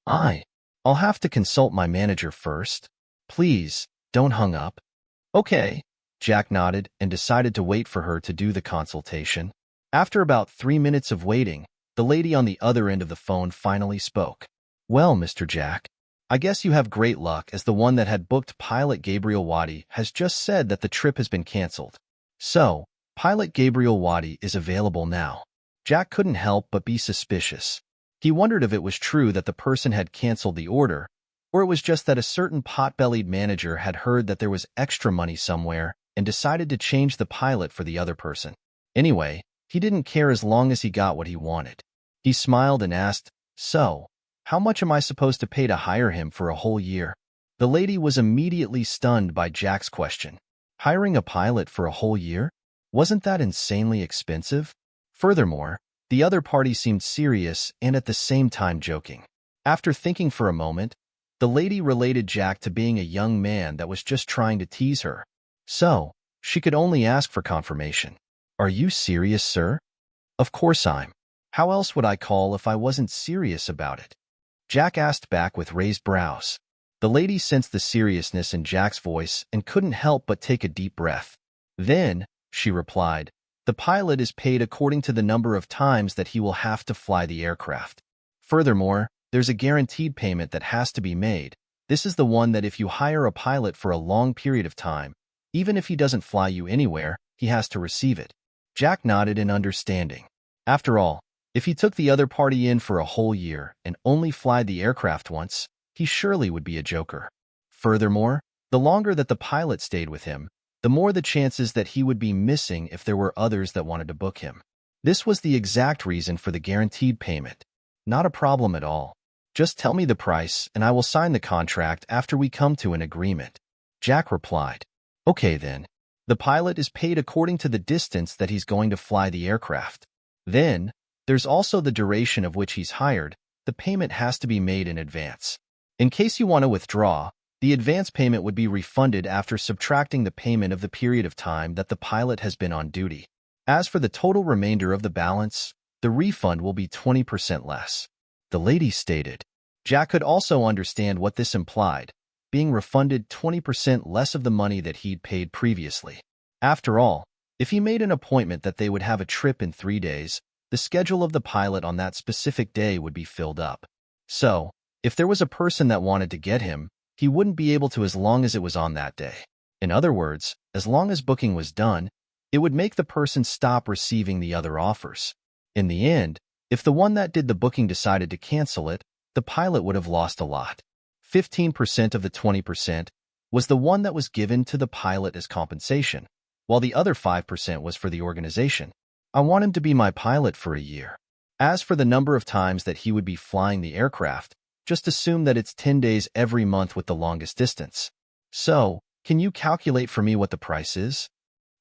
I'll have to consult my manager first. Please, don't hang up. Okay. Jack nodded and decided to wait for her to do the consultation. After about 3 minutes of waiting, the lady on the other end of the phone finally spoke. Well, Mr. Jack, I guess you have great luck as the one that had booked pilot Gabriel Wadi has just said that the trip has been canceled. So, pilot Gabriel Wadi is available now. Jack couldn't help but be suspicious. He wondered if it was true that the person had canceled the order, or it was just that a certain pot-bellied manager had heard that there was extra money somewhere and decided to change the pilot for the other person. Anyway, he didn't care as long as he got what he wanted. He smiled and asked, So, how much am I supposed to pay to hire him for a whole year? The lady was immediately stunned by Jack's question. Hiring a pilot for a whole year? Wasn't that insanely expensive? Furthermore, the other party seemed serious and at the same time joking. After thinking for a moment, the lady related Jack to being a young man that was just trying to tease her. So, she could only ask for confirmation. Are you serious, sir? Of course I'm. How else would I call if I wasn't serious about it? Jack asked back with raised brows. The lady sensed the seriousness in Jack's voice and couldn't help but take a deep breath. Then, she replied, the pilot is paid according to the number of times that he will have to fly the aircraft. Furthermore, there's a guaranteed payment that has to be made. This is the one that if you hire a pilot for a long period of time, even if he doesn't fly you anywhere, he has to receive it. Jack nodded in understanding. After all, if he took the other party in for a whole year and only fly the aircraft once, he surely would be a joker. Furthermore, the longer that the pilot stayed with him, the more the chances that he would be missing if there were others that wanted to book him. This was the exact reason for the guaranteed payment. Not a problem at all. Just tell me the price and I will sign the contract after we come to an agreement. Jack replied. Okay then. The pilot is paid according to the distance that he's going to fly the aircraft. Then, there's also the duration of which he's hired. The payment has to be made in advance. In case you want to withdraw, the advance payment would be refunded after subtracting the payment of the period of time that the pilot has been on duty. As for the total remainder of the balance, the refund will be 20% less. The lady stated. Jack could also understand what this implied, being refunded 20% less of the money that he'd paid previously. After all, if he made an appointment that they would have a trip in 3 days, the schedule of the pilot on that specific day would be filled up. So, if there was a person that wanted to get him, he wouldn't be able to as long as it was on that day. In other words, as long as booking was done, it would make the person stop receiving the other offers. In the end, if the one that did the booking decided to cancel it, the pilot would have lost a lot. 15% of the 20% was the one that was given to the pilot as compensation, while the other 5% was for the organization. I want him to be my pilot for a year. As for the number of times that he would be flying the aircraft, just assume that it's 10 days every month with the longest distance. So, can you calculate for me what the price is?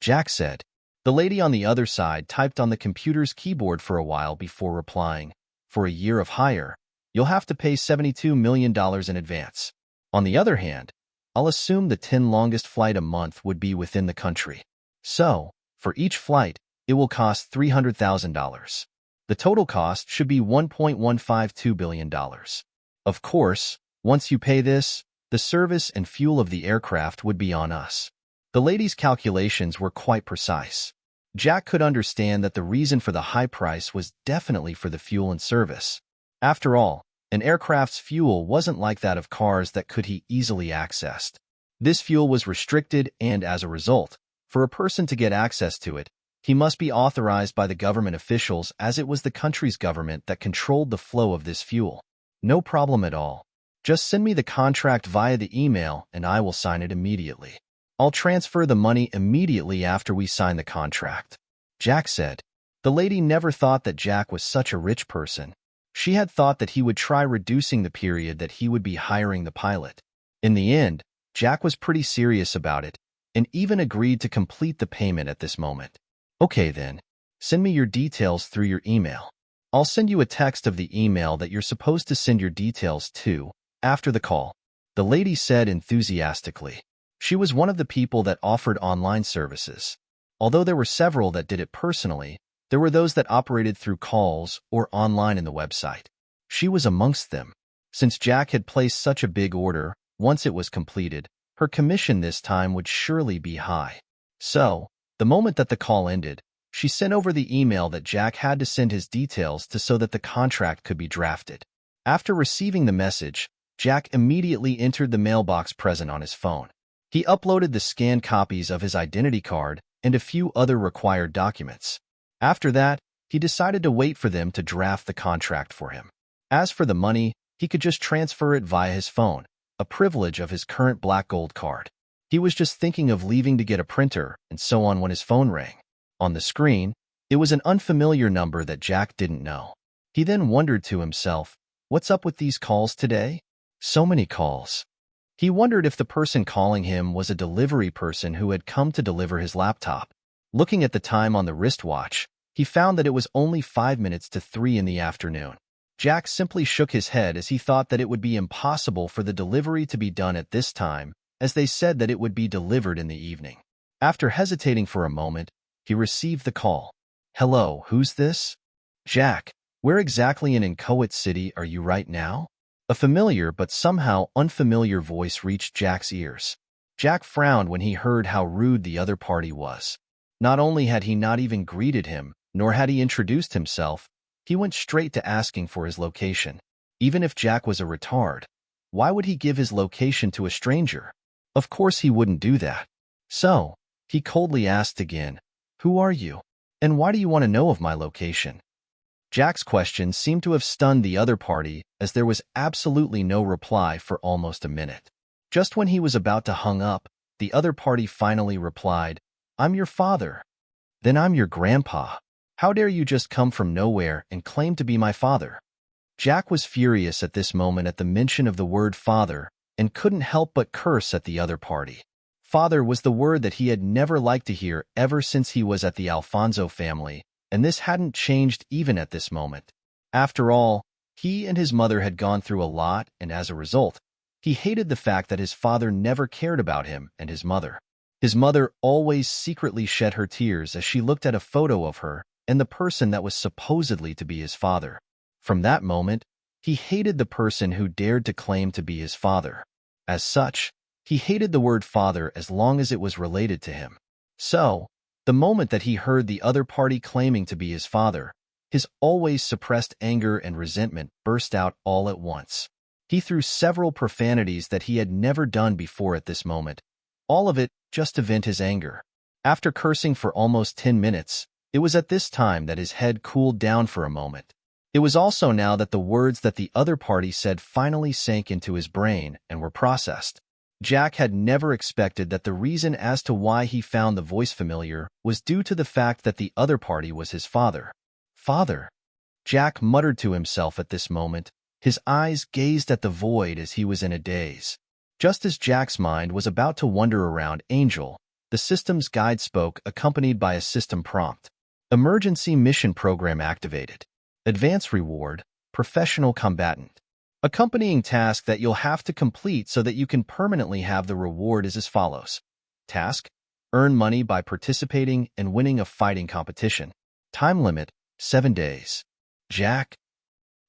Jack said. The lady on the other side typed on the computer's keyboard for a while before replying. For a year of hire, you'll have to pay $72 million in advance. On the other hand, I'll assume the 10 longest flight a month would be within the country. So, for each flight, it will cost $300,000. The total cost should be $1.152 billion. Of course, once you pay this, the service and fuel of the aircraft would be on us. The lady's calculations were quite precise. Jack could understand that the reason for the high price was definitely for the fuel and service. After all, an aircraft's fuel wasn't like that of cars that could be easily accessed. This fuel was restricted and, as a result, for a person to get access to it, he must be authorized by the government officials as it was the country's government that controlled the flow of this fuel. No problem at all. Just send me the contract via the email and I will sign it immediately. I'll transfer the money immediately after we sign the contract. Jack said. The lady never thought that Jack was such a rich person. She had thought that he would try reducing the period that he would be hiring the pilot. In the end, Jack was pretty serious about it and even agreed to complete the payment at this moment. Okay then, send me your details through your email. I'll send you a text of the email that you're supposed to send your details to after the call, the lady said enthusiastically. She was one of the people that offered online services. Although there were several that did it personally, there were those that operated through calls or online in the website. She was amongst them. Since Jack had placed such a big order, once it was completed, her commission this time would surely be high. So, the moment that the call ended, she sent over the email that Jack had to send his details to so that the contract could be drafted. After receiving the message, Jack immediately entered the mailbox present on his phone. He uploaded the scanned copies of his identity card and a few other required documents. After that, he decided to wait for them to draft the contract for him. As for the money, he could just transfer it via his phone, a privilege of his current black gold card. He was just thinking of leaving to get a printer and so on when his phone rang. On the screen, it was an unfamiliar number that Jack didn't know. He then wondered to himself, what's up with these calls today? So many calls. He wondered if the person calling him was a delivery person who had come to deliver his laptop. Looking at the time on the wristwatch, he found that it was only 5 minutes to 3 in the afternoon. Jack simply shook his head as he thought that it would be impossible for the delivery to be done at this time, as they said that it would be delivered in the evening. After hesitating for a moment, he received the call. Hello, who's this? Jack, where exactly in Inchoate City are you right now? A familiar but somehow unfamiliar voice reached Jack's ears. Jack frowned when he heard how rude the other party was. Not only had he not even greeted him, nor had he introduced himself, he went straight to asking for his location. Even if Jack was a retard, why would he give his location to a stranger? Of course he wouldn't do that. So, he coldly asked again, who are you? And why do you want to know of my location? Jack's question seemed to have stunned the other party, as there was absolutely no reply for almost a minute. Just when he was about to hang up, the other party finally replied, I'm your father. Then I'm your grandpa. How dare you just come from nowhere and claim to be my father? Jack was furious at this moment at the mention of the word father and couldn't help but curse at the other party. Father was the word that he had never liked to hear ever since he was at the Alfonso family, and this hadn't changed even at this moment. After all, he and his mother had gone through a lot, and as a result, he hated the fact that his father never cared about him and his mother. His mother always secretly shed her tears as she looked at a photo of her and the person that was supposedly to be his father. From that moment, he hated the person who dared to claim to be his father. As such, he hated the word father as long as it was related to him. So, the moment that he heard the other party claiming to be his father, his always suppressed anger and resentment burst out all at once. He threw several profanities that he had never done before at this moment, all of it just to vent his anger. After cursing for almost 10 minutes, it was at this time that his head cooled down for a moment. It was also now that the words that the other party said finally sank into his brain and were processed. Jack had never expected that the reason as to why he found the voice familiar was due to the fact that the other party was his father. Father? Jack muttered to himself at this moment. His eyes gazed at the void as he was in a daze. Just as Jack's mind was about to wander around Angel, the system's guide spoke, accompanied by a system prompt. Emergency mission program activated. Advance reward, professional combatant. Accompanying task that you'll have to complete so that you can permanently have the reward is as follows. Task: earn money by participating and winning a fighting competition. Time limit: 7 days. Jack.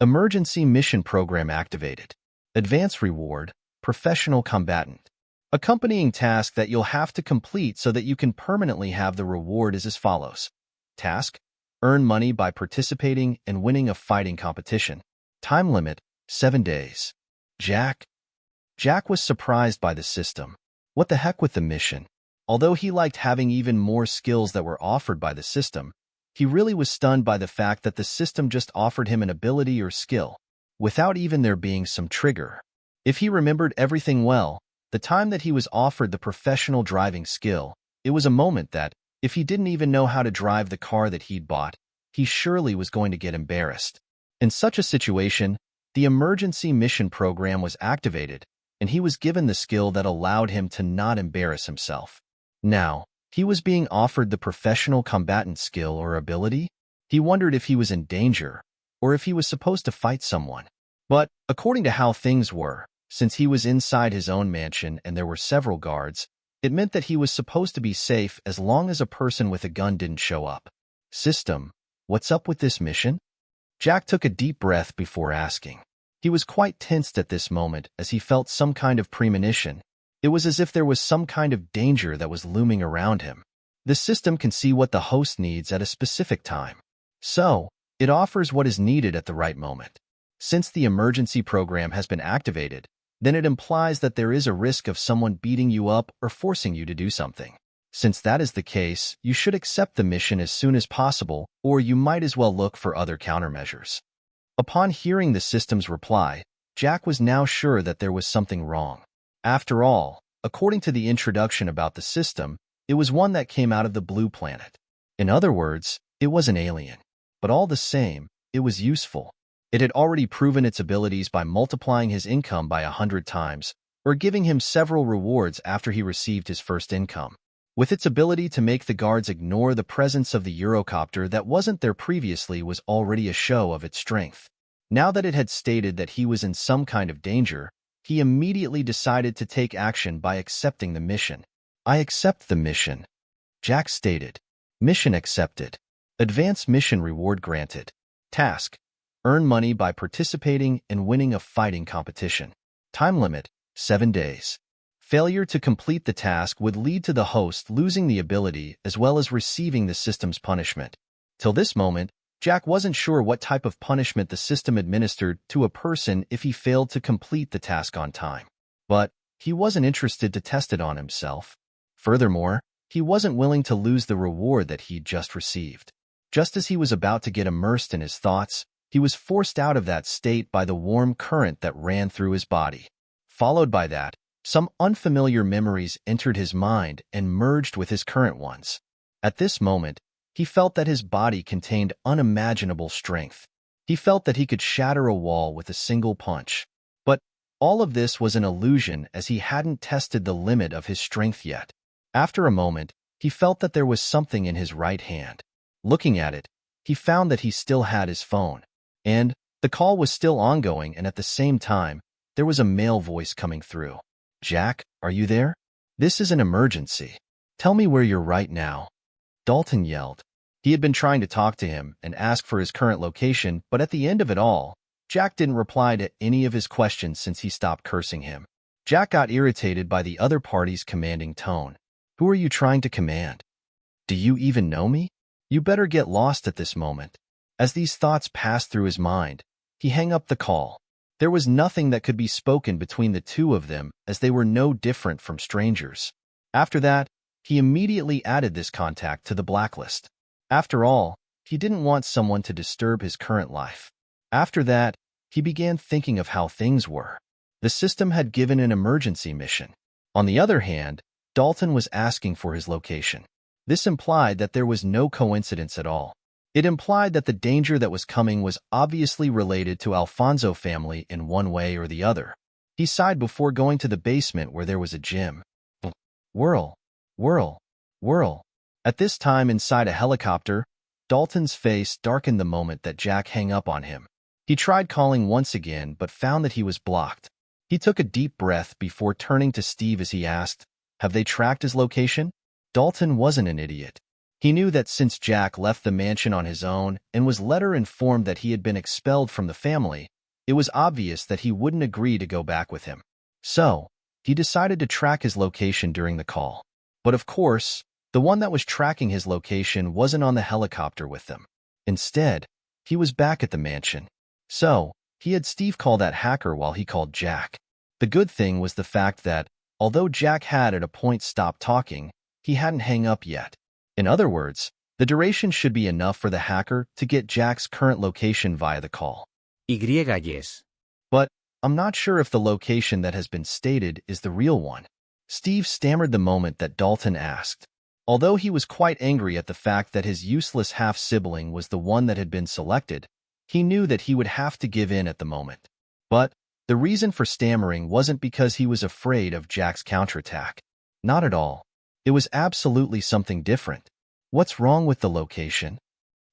Emergency mission program activated. Advance reward, professional combatant. Accompanying task that you'll have to complete so that you can permanently have the reward is as follows. Task: earn money by participating and winning a fighting competition. Time limit: 7 days. Jack. Jack was surprised by the system. What the heck with the mission? Although he liked having even more skills that were offered by the system, he really was stunned by the fact that the system just offered him an ability or skill, without even there being some trigger. If he remembered everything well, the time that he was offered the professional driving skill, it was a moment that, if he didn't even know how to drive the car that he'd bought, he surely was going to get embarrassed. In such a situation, the emergency mission program was activated, and he was given the skill that allowed him to not embarrass himself. Now, he was being offered the professional combatant skill or ability. He wondered if he was in danger, or if he was supposed to fight someone. But, according to how things were, since he was inside his own mansion and there were several guards, it meant that he was supposed to be safe as long as a person with a gun didn't show up. System, what's up with this mission? Jack took a deep breath before asking. He was quite tensed at this moment as he felt some kind of premonition. It was as if there was some kind of danger that was looming around him. The system can see what the host needs at a specific time. So, it offers what is needed at the right moment. Since the emergency program has been activated, then it implies that there is a risk of someone beating you up or forcing you to do something. Since that is the case, you should accept the mission as soon as possible, or you might as well look for other countermeasures. Upon hearing the system's reply, Jack was now sure that there was something wrong. After all, according to the introduction about the system, it was one that came out of the blue planet. In other words, it was an alien. But all the same, it was useful. It had already proven its abilities by multiplying his income by 100 times, or giving him several rewards after he received his first income. With its ability to make the guards ignore the presence of the Eurocopter that wasn't there previously was already a show of its strength. Now that it had stated that he was in some kind of danger, he immediately decided to take action by accepting the mission. "I accept the mission," Jack stated. Mission accepted. Advance mission reward granted. Task: earn money by participating and winning a fighting competition. Time limit: 7 days. Failure to complete the task would lead to the host losing the ability as well as receiving the system's punishment. Till this moment, Jack wasn't sure what type of punishment the system administered to a person if he failed to complete the task on time. But he wasn't interested to test it on himself. Furthermore, he wasn't willing to lose the reward that he'd just received. Just as he was about to get immersed in his thoughts, he was forced out of that state by the warm current that ran through his body. Followed by that, some unfamiliar memories entered his mind and merged with his current ones. At this moment, he felt that his body contained unimaginable strength. He felt that he could shatter a wall with a single punch. But all of this was an illusion as he hadn't tested the limit of his strength yet. After a moment, he felt that there was something in his right hand. Looking at it, he found that he still had his phone. And the call was still ongoing, and at the same time, there was a male voice coming through. "Jack, are you there? This is an emergency. Tell me where you're right now." Dalton yelled. He had been trying to talk to him and ask for his current location, but at the end of it all, Jack didn't reply to any of his questions since he stopped cursing him. Jack got irritated by the other party's commanding tone. "Who are you trying to command? Do you even know me? You better get lost at this moment." As these thoughts passed through his mind, he hung up the call. There was nothing that could be spoken between the two of them as they were no different from strangers. After that, he immediately added this contact to the blacklist. After all, he didn't want someone to disturb his current life. After that, he began thinking of how things were. The system had given an emergency mission. On the other hand, Dalton was asking for his location. This implied that there was no coincidence at all. It implied that the danger that was coming was obviously related to Alfonso family in one way or the other. He sighed before going to the basement where there was a gym. Whirl, whirl, whirl. At this time inside a helicopter, Dalton's face darkened the moment that Jack hung up on him. He tried calling once again but found that he was blocked. He took a deep breath before turning to Steve as he asked, "Have they tracked his location?" Dalton wasn't an idiot. He knew that since Jack left the mansion on his own and was later informed that he had been expelled from the family, it was obvious that he wouldn't agree to go back with him. So, he decided to track his location during the call. But of course, the one that was tracking his location wasn't on the helicopter with them. Instead, he was back at the mansion. So, he had Steve call that hacker while he called Jack. The good thing was the fact that, although Jack had at a point stopped talking, he hadn't hung up yet. In other words, the duration should be enough for the hacker to get Jack's current location via the call. Yes. But I'm not sure if the location that has been stated is the real one. Steve stammered the moment that Dalton asked. Although he was quite angry at the fact that his useless half-sibling was the one that had been selected, he knew that he would have to give in at the moment. But the reason for stammering wasn't because he was afraid of Jack's counterattack. Not at all. It was absolutely something different. What's wrong with the location?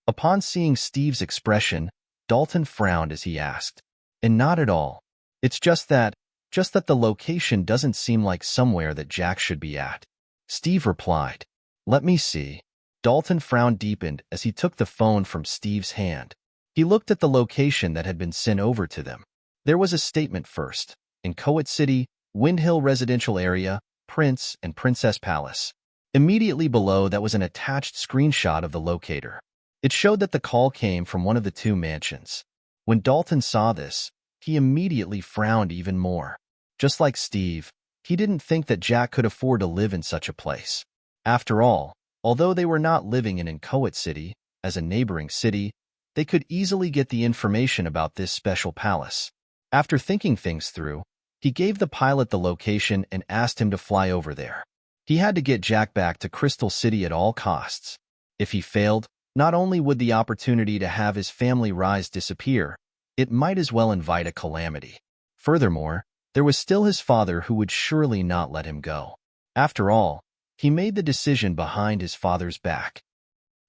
Upon seeing Steve's expression, Dalton frowned as he asked. And not at all. It's just that the location doesn't seem like somewhere that Jack should be at. Steve replied. Let me see. Dalton frown deepened as he took the phone from Steve's hand. He looked at the location that had been sent over to them. There was a statement first. In Koet City, Windhill Residential Area, Prince and Princess Palace. Immediately below that was an attached screenshot of the locator. It showed that the call came from one of the two mansions. When Dalton saw this, he immediately frowned even more. Just like Steve, he didn't think that Jack could afford to live in such a place. After all, although they were not living in Koet City, as a neighboring city, they could easily get the information about this special palace. After thinking things through, he gave the pilot the location and asked him to fly over there. He had to get Jack back to Crystal City at all costs. If he failed, not only would the opportunity to have his family rise disappear, it might as well invite a calamity. Furthermore, there was still his father who would surely not let him go. After all, he made the decision behind his father's back.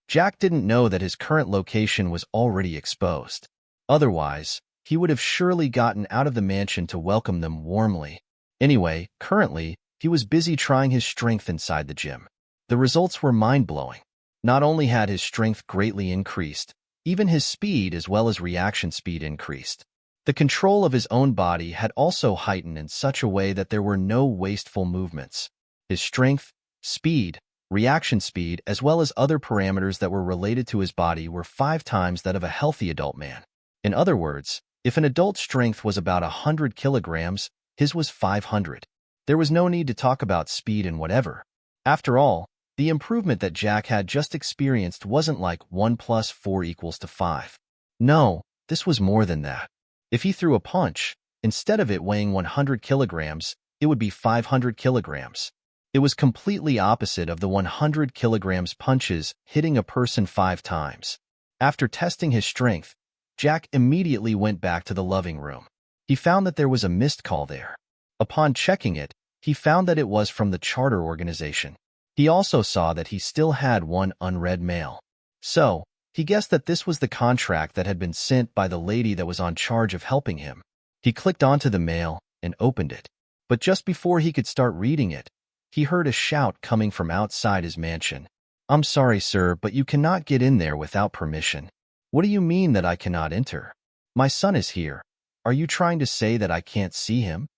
Jack didn't know that his current location was already exposed. Otherwise, he would have surely gotten out of the mansion to welcome them warmly. Anyway, currently, he was busy trying his strength inside the gym. The results were mind-blowing. Not only had his strength greatly increased, even his speed as well as reaction speed increased. The control of his own body had also heightened in such a way that there were no wasteful movements. His strength, speed, reaction speed, as well as other parameters that were related to his body were 5 times that of a healthy adult man. In other words, if an adult's strength was about 100 kilograms, his was 500. There was no need to talk about speed and whatever. After all, the improvement that Jack had just experienced wasn't like 1 plus 4 equals to 5. No, this was more than that. If he threw a punch, instead of it weighing 100 kilograms, it would be 500 kilograms. It was completely opposite of the 100 kilograms punches hitting a person 5 times. After testing his strength, Jack immediately went back to the loving room. He found that there was a missed call there. Upon checking it, he found that it was from the charter organization. He also saw that he still had one unread mail. So, he guessed that this was the contract that had been sent by the lady that was on charge of helping him. He clicked onto the mail and opened it. But just before he could start reading it, he heard a shout coming from outside his mansion. "I'm sorry, sir, but you cannot get in there without permission." "What do you mean that I cannot enter? My son is here. Are you trying to say that I can't see him?"